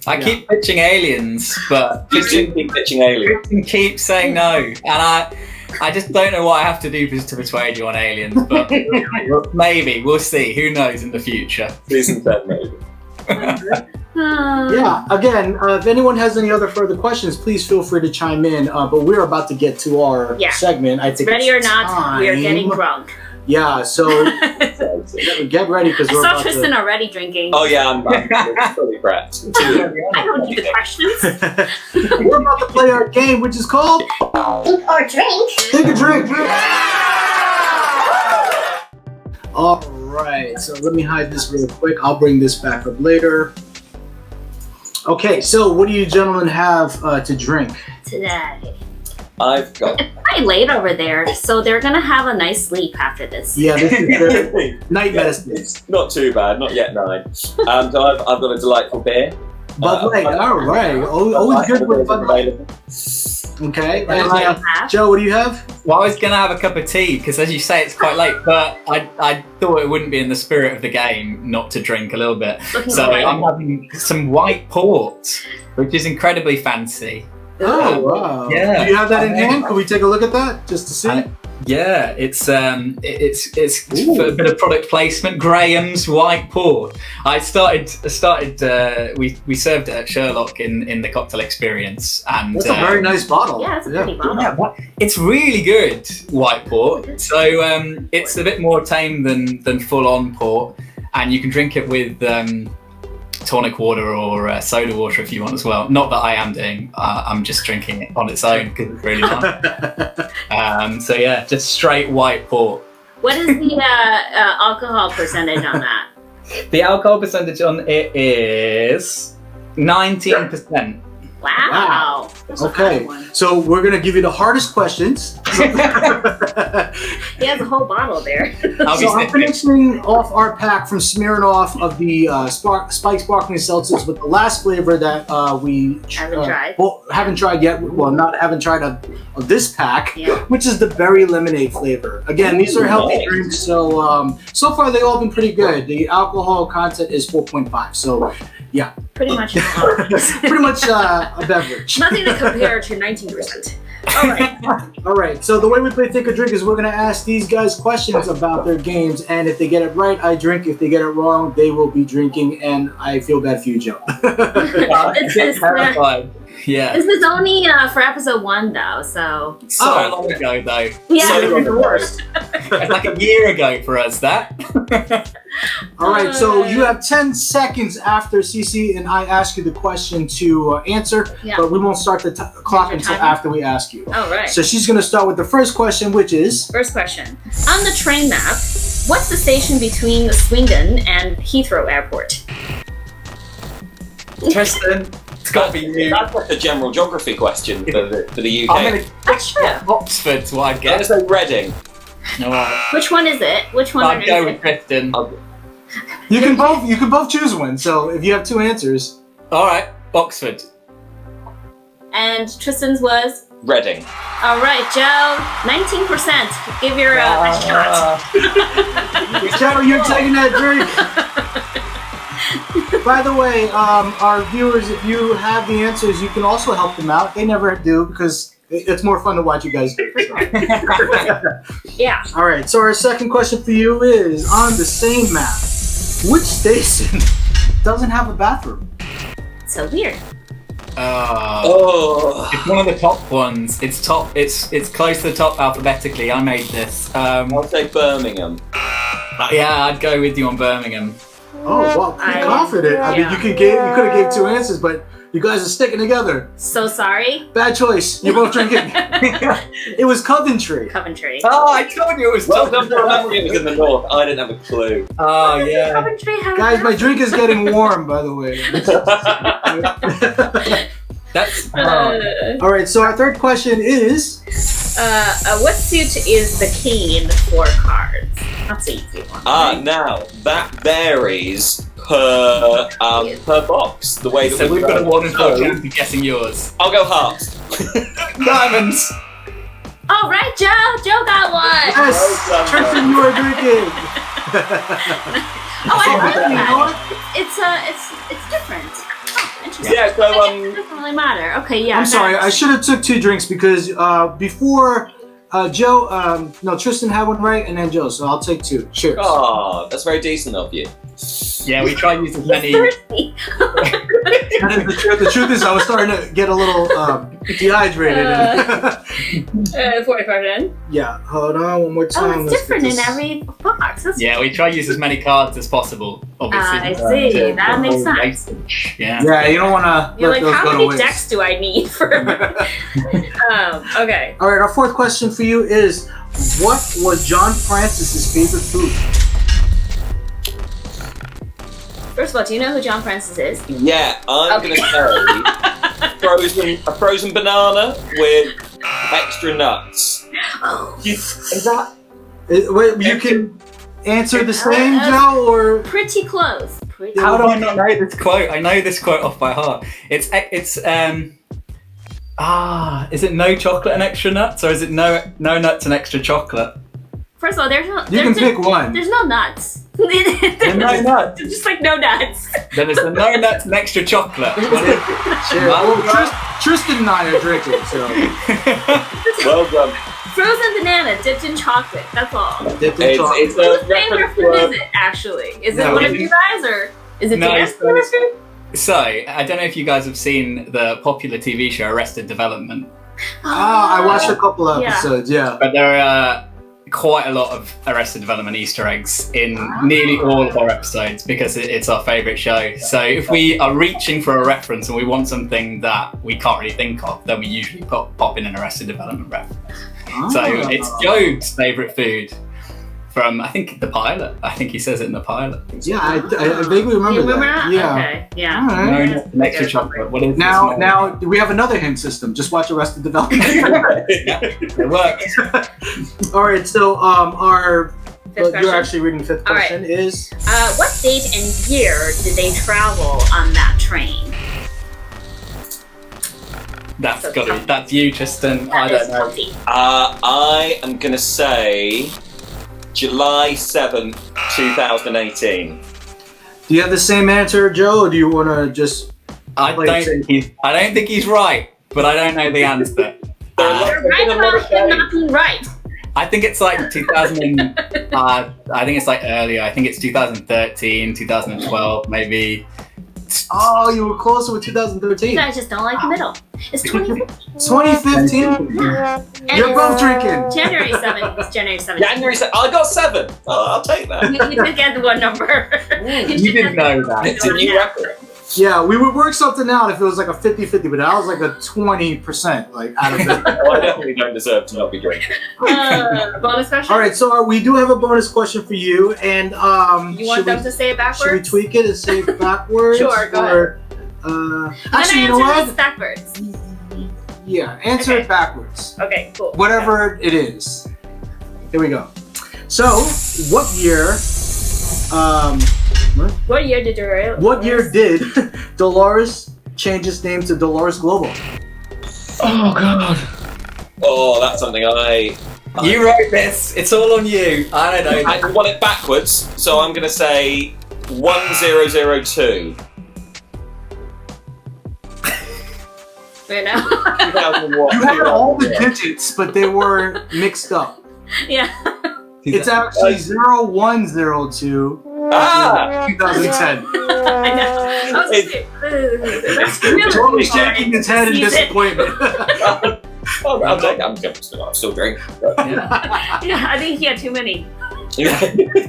I keep pitching aliens, but You do keep pitching aliens. Tristan keeps saying no, and I just don't know what I have to do to persuade you on aliens, but maybe, we'll see, who knows in the future. Season 10 maybe. Yeah, again, if anyone has any other further questions, please feel free to chime in, but we're about to get to our segment. I think Ready or it's not, time. we are getting drunk. Yeah, so get ready, because I we're saw about Tristan already drinking. Oh yeah, I'm fully prepped. I don't need the questions. we're about to play our game, which is called Eat or drink. Take a Drink. All right, so let me hide this real quick. I'll bring this back up later. Okay, so what do you gentlemen have to drink? Today. I've got. It's pretty late over there, so they're gonna have a nice sleep after this. Yeah, this is the night medicine. It's not too bad, not yet 9. So I've got a delightful beer. Bud Light, all right. Always good with Bud Light. Okay, What do you and have? Joe, what do you have? Well, I was going to have a cup of tea, because as you say, it's quite late, but I thought it wouldn't be in the spirit of the game not to drink a little bit. Looking So great. I'm having some white port, which is incredibly fancy. Oh, wow. Yeah. Do you have that in hand? Can we take a look at that just to see? Yeah, it's for a bit of product placement. Graham's white port. We served it at Sherlock in the cocktail experience, and That's a very nice bottle. Yeah, it's a pretty bottle. yeah, it's really good white port. So it's a bit more tame than full on port, and you can drink it with tonic water or soda water if you want as well. Not that I am doing. I'm just drinking it on its own because it's really nice. So yeah, just straight white port. What is the alcohol percentage on that? The alcohol percentage on it is 19%. Wow. That's a Okay, hard one. so we're gonna give you the hardest questions. He has a whole bottle there. I'll be So I'm sniffing. finishing off our pack from Smirnoff of the Spike Sparkling Seltzers with the last flavor that we Haven't tried. Well, haven't tried yet. Well, haven't tried of this pack, Yeah. which is the berry lemonade flavor. Again, these are healthy Nice. drinks, so so far they've all been pretty good. The alcohol content is 4.5, so Pretty much. pretty much a beverage. Nothing to compare to 19%. All right. All right, so the way we play Think or Drink is we're going to ask these guys questions about their games, and if they get it right, I drink. If they get it wrong, they will be drinking, and I feel bad for you, Joe. It's Terrified. Yeah. This is only for episode 1, though, so. So long ago, though. Yeah. So It'll be the worst. It's like a year ago for us, that. All right, so you have 10 seconds after Cece and I ask you the question to answer, Yeah. but we won't start the clock Your until timer? after we ask you. All right. So she's going to start with the first question, which is... First question. On the train map, what's the station between Swindon and Heathrow Airport? Tristan, it's got to be you. That's like a general geography question for the UK. I'm going to That's true. Oxford's what I'd I'm gonna guess. say Reading. Alright. Which one is it? Which one I'd is go it? with Tristan. You can both choose one, so if you have two answers... Alright, Oxford. And Tristan's was? Reading. All right, Joe. 19%. Give your a shot. Joe, you're taking that drink. By the way, our viewers, if you have the answers, you can also help them out. They never do because it's more fun to watch you guys do. So. Yeah. All right, so our second question for you is, on the same map, which station doesn't have a bathroom? So weird. Oh. It's one of the top ones. It's top. It's close to the top alphabetically. I made this. I'll say Birmingham. Yeah, I'd go with you on Birmingham. Oh, well, pretty confident. I mean, yeah. you could have gave two answers, but you guys are sticking together. So sorry. Bad choice. You're both drinking. It was Coventry. Coventry. Oh, I told you it was Well top. done for remembering it was in the north. I didn't have a clue. Oh yeah. Coventry have Guys, my drink is getting warm, by the way. That's. All right, so our third question is... what suit is the king in the 4 cards? That's an easy one. Now that varies per box. The way that So we've got a 1 in 4 So, chance of guessing yours. I'll go hearts. Diamonds. All right, Joe. Joe got one. Yes! Well done, Tristan, you are drinking! Oh, I like You know that. what? It's different. Oh, interesting. Yeah, so It doesn't really matter. Okay, yeah. I'm sorry, next. I should have took 2 drinks because before Joe, Tristan had one right and then Joe, so I'll take 2. Cheers. Oh, that's very decent of you. Yeah, we try to use as many. Thirsty. And then the truth is I was starting to get a little dehydrated. 45 in. Yeah, hold on one more time. Oh, it's Let's different get in this- every box. That's Yeah, we try to use as many cards as possible. Obviously. I see. to That makes avoid sense. wastage. Yeah. Yeah, you don't want to You're let like, those how go to many waste. decks do I need for? Okay. All right, our fourth question for you is, what was John Francis's favorite food? First of all, do you know who John Francis is? Yeah, I'm Okay. gonna say a frozen banana with extra nuts. Oh, Is that? Wait, you can answer the same, Joe, or pretty close. Pretty How do I not know this quote? I know this quote off by heart. Is it no chocolate and extra nuts, or is it no nuts and extra chocolate? First of all, there's no. you can pick one. There's no nuts. There's no nuts. There's just like no nuts. Then it's the no nuts and extra chocolate. What is it? Sure. Well, Tristan and I are drinking, so Well done. Frozen banana dipped in chocolate. That's all. dipped in chocolate. It's Whose a favorite reference food to is it? Actually, is it No, one it of you guys, or is it No, Dan's it's- favorite food? So, I don't know if you guys have seen the popular TV show Arrested Development, I watched a couple of Yeah. episodes. Yeah. but there are quite a lot of Arrested Development Easter eggs in nearly all of our episodes because it's our favourite show. So if we are reaching for a reference and we want something that we can't really think of, then we usually pop in an Arrested Development reference. So it's Joe's favourite food from, I think, the pilot. I think he says it in the pilot. Yeah, I vaguely remember You remember that. that? Yeah. Okay. Yeah. All right. No, not an extra chocolate. What is Now we have another hint system. Just watch Arrested Development. it works. All right, so our Fifth you're question. actually reading the fifth All right. question is What date and year did they travel on that train? That's you, Tristan. I That is don't know. Toughy. I am going to say July 7th, 2018. do you have the same answer, Joe, or do you want to just I don't think he's right, but I don't know the answer. You're right about him not being right. I think it's like 2000. I think it's like earlier. I think it's 2013, 2012, maybe. Oh, you were closer with 2013. You guys just don't like the middle. It's 2015. 2015. Yeah. And You're it's both drinking. January 7th. It's January 7th. January 7th. I got 7. Oh, I'll take that. You did get the one number. You didn't know that. It's a new record. Yeah, we would work something out if it was like a 50-50, but that was like a 20%, like out of it. Oh, I definitely don't deserve to not be drinking. Bonus question? All right, so we do have a bonus question for you, and You want them to say it backwards? should we tweak it and say it backwards? Sure, go or, actually, you know answer this what? backwards. Yeah, answer Okay. it backwards. Okay, cool. Whatever it is. Here we go. So, what year? What year did you What year did Dolores change its name to Dolores Global? Oh God! Oh, that's something You wrote this. It's all on you. I don't know. I want it backwards, so I'm going to say 1002. Right now? 2001. You had all the digits, but they were mixed up. Yeah. It's actually 0102 Ah! 2010. I know. I was It's- Totally shaking his head in disappointment. Oh, I'm still drinking. Yeah, I think he had too many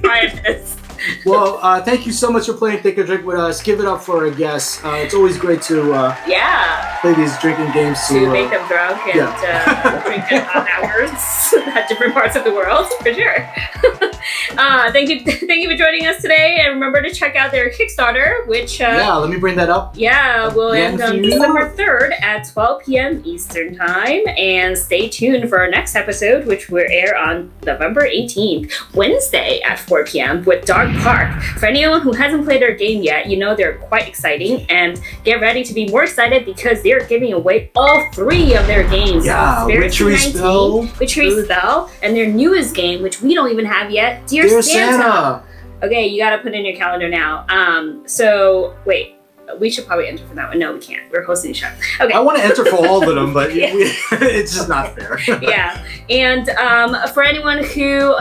prior to this. Well, thank you so much for playing Think or Drink with us. Give it up for our guests. It's always great to Yeah. play these drinking games To make them drunk and yeah. drink at odd hours at different parts of the world, for sure. Thank you for joining us today, and remember to check out their Kickstarter, which yeah, let me bring that up. will Yeah, end on for you. December 3rd at 12 p.m. Eastern Time. And stay tuned for our next episode, which will air on November 18th, Wednesday at 4 p.m. with Dark Park. For anyone who hasn't played their game yet, you know they're quite exciting, and get ready to be more excited because they're giving away all 3 of their games. Yeah, Spare Witchery 219, Spell. Witchery Spell, and their newest game, which we don't even have yet, Dear Santa. Okay, you gotta put in your calendar now. So wait, we should probably enter for that one. No, we can't. We're hosting the show. Okay. I want to enter for all of them, but Yeah. it's just not fair. Yeah, and for anyone who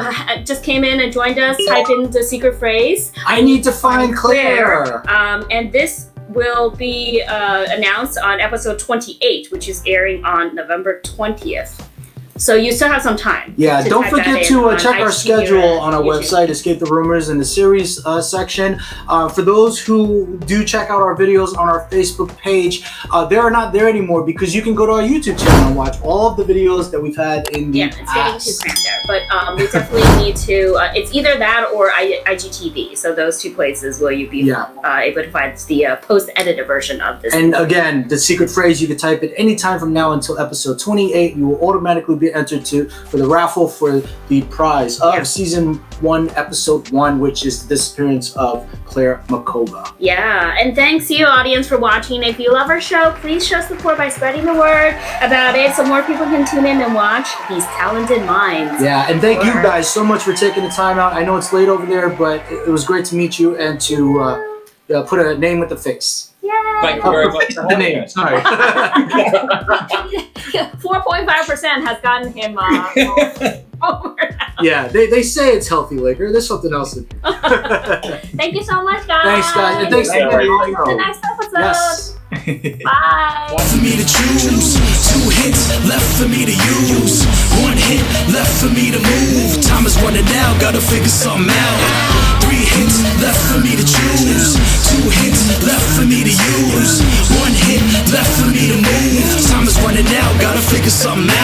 just came in and joined us, type in the secret phrase. I need to find Claire. And this will be announced on episode 28, which is airing on November 20th. So you still have some time. Yeah, to don't type that forget in to on check our IG schedule or on our YouTube. website, Escape the Rumors in the series section. For those who do check out our videos on our Facebook page, they're not there anymore because you can go to our YouTube channel and watch all of the videos that we've had in the Yeah, it's getting too past. cramped there. But we definitely need to, it's either that or IGTV. So those 2 places will you be Yeah. able to find the post-edited version of this. And again, the secret phrase, you can type it anytime from now until episode 28. You will automatically be entered for the raffle for the prize of season 1, episode 1, which is the disappearance of Claire Makova. Yeah, and thanks to you, audience, for watching. If you love our show, please show support by spreading the word about it so more people can tune in and watch these talented minds. Yeah, and thank you Sure. guys so much for taking the time out. I know it's late over there, but it was great to meet you and to put a name with the face. Yay! Thank you very much. The name, sorry. 4.5% has gotten him over. Yeah, they say it's healthy liquor. There's something else in here. Thank you so much, guys. Thanks, guys. And thanks Thank again. you. See you in the next episode. Yes. Bye. For me to choose, 2 hits left for me to use, 1 hit left for me to move. Time is running out, gotta figure something out. 3 hits left for me to choose, 2 hits left for me to use, 1 hit left for me to move. Time is running out, gotta figure something out.